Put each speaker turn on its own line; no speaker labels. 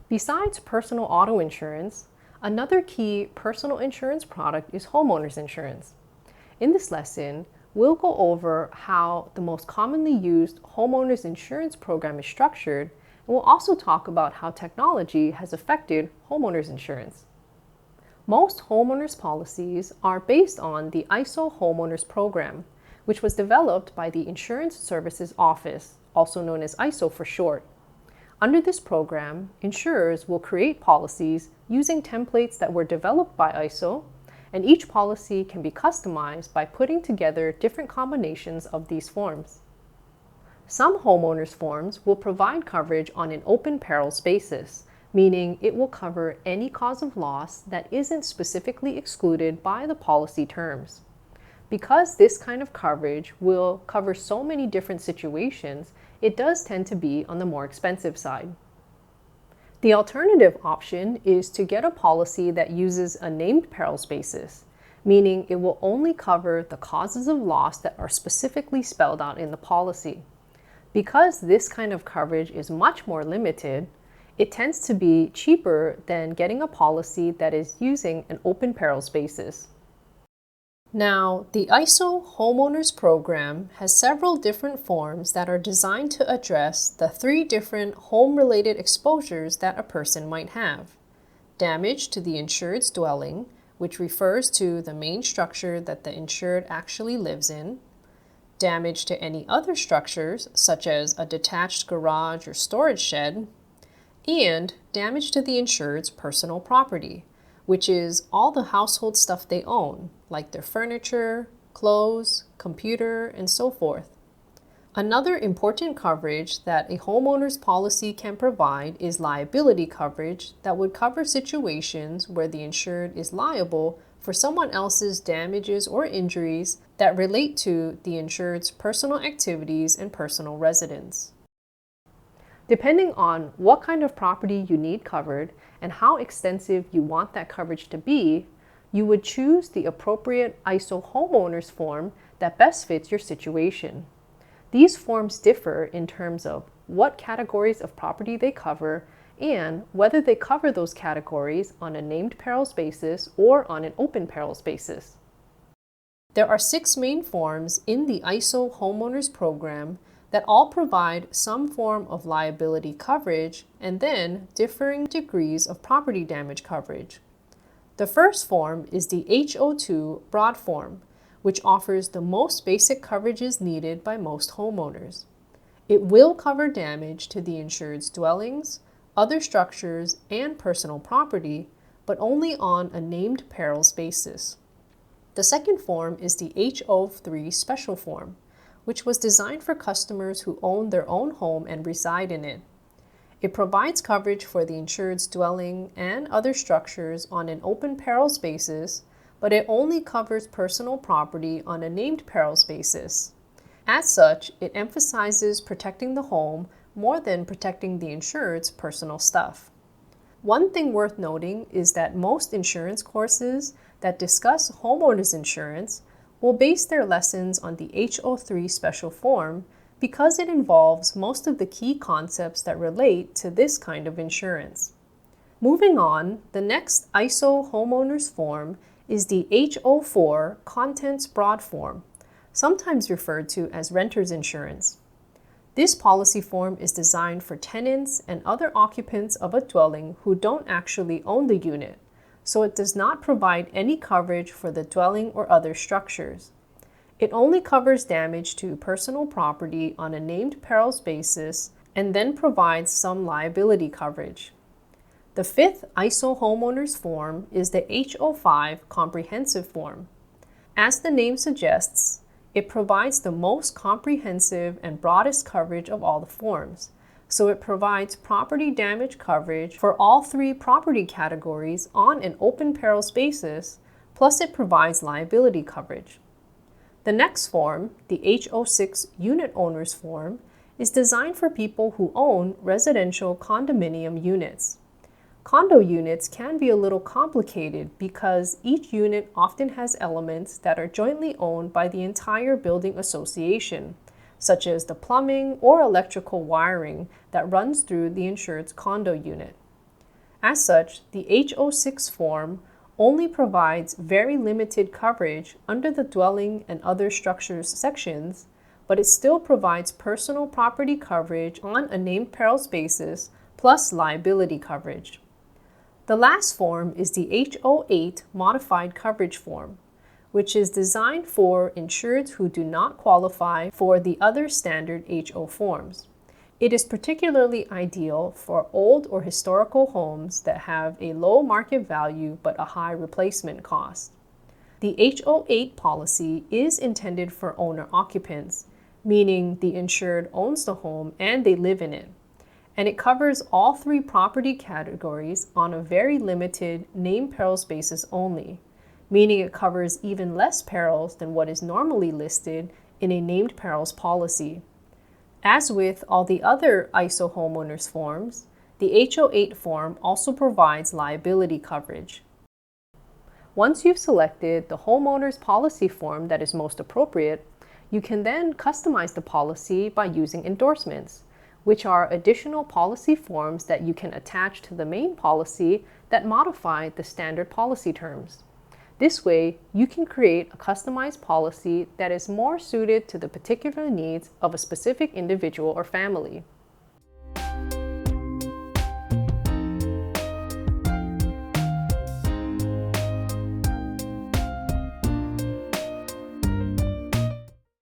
Besides personal auto insurance, another key personal insurance product is homeowners insurance. In this lesson, we'll go over how the most commonly used homeowners insurance program is structured, and we'll also talk about how technology has affected homeowners insurance. Most homeowners policies are based on the ISO Homeowners Program, which was developed by the Insurance Services Office, also known as ISO for short. Under this program, insurers will create policies using templates that were developed by ISO, and each policy can be customized by putting together different combinations of these forms. Some homeowners forms will provide coverage on an open perils basis, meaning it will cover any cause of loss that isn't specifically excluded by the policy terms. Because this kind of coverage will cover so many different situations, it does tend to be on the more expensive side. The alternative option is to get a policy that uses a named perils basis, meaning it will only cover the causes of loss that are specifically spelled out in the policy. Because this kind of coverage is much more limited, it tends to be cheaper than getting a policy that is using an open perils basis. Now, the ISO Homeowners Program has several different forms that are designed to address the three different home-related exposures that a person might have. Damage to the insured's dwelling, which refers to the main structure that the insured actually lives in. Damage to any other structures, such as a detached garage or storage shed. And damage to the insured's personal property, which is all the household stuff they own, like their furniture, clothes, computer, and so forth. Another important coverage that a homeowner's policy can provide is liability coverage that would cover situations where the insured is liable for someone else's damages or injuries that relate to the insured's personal activities and personal residence. Depending on what kind of property you need covered and how extensive you want that coverage to be, you would choose the appropriate ISO homeowners form that best fits your situation. These forms differ in terms of what categories of property they cover and whether they cover those categories on a named perils basis or on an open perils basis. There are 6 main forms in the ISO homeowners program that all provide some form of liability coverage and then differing degrees of property damage coverage. The first form is the HO2 broad form, which offers the most basic coverages needed by most homeowners. It will cover damage to the insured's dwellings, other structures, and personal property, but only on a named perils basis. The second form is the HO3 special form, which was designed for customers who own their own home and reside in it. It provides coverage for the insured's dwelling and other structures on an open perils basis, but it only covers personal property on a named perils basis. As such, it emphasizes protecting the home more than protecting the insured's personal stuff. One thing worth noting is that most insurance courses that discuss homeowners insurance will base their lessons on the HO3 special form because it involves most of the key concepts that relate to this kind of insurance. Moving on, the next ISO homeowners form is the HO4 contents broad form, sometimes referred to as renter's insurance. This policy form is designed for tenants and other occupants of a dwelling who don't actually own the unit, so it does not provide any coverage for the dwelling or other structures. It only covers damage to personal property on a named perils basis and then provides some liability coverage. The fifth ISO homeowners form is the HO5 comprehensive form. As the name suggests, it provides the most comprehensive and broadest coverage of all the forms. So it provides property damage coverage for all 3 property categories on an open perils basis, plus it provides liability coverage. The next form, the HO6 unit owners form, is designed for people who own residential condominium units. Condo units can be a little complicated because each unit often has elements that are jointly owned by the entire building association, such as the plumbing or electrical wiring that runs through the insured's condo unit. As such, the H06 form only provides very limited coverage under the dwelling and other structures sections, but it still provides personal property coverage on a named perils basis plus liability coverage. The last form is the H08 modified coverage form, which is designed for insureds who do not qualify for the other standard HO forms. It is particularly ideal for old or historical homes that have a low market value but a high replacement cost. The H08 policy is intended for owner occupants, meaning the insured owns the home and they live in it. And it covers all three property categories on a very limited named perils basis only, meaning it covers even less perils than what is normally listed in a named perils policy. As with all the other ISO homeowners forms, the H08 form also provides liability coverage. Once you've selected the homeowner's policy form that is most appropriate, you can then customize the policy by using endorsements, which are additional policy forms that you can attach to the main policy that modify the standard policy terms. This way, you can create a customized policy that is more suited to the particular needs of a specific individual or family.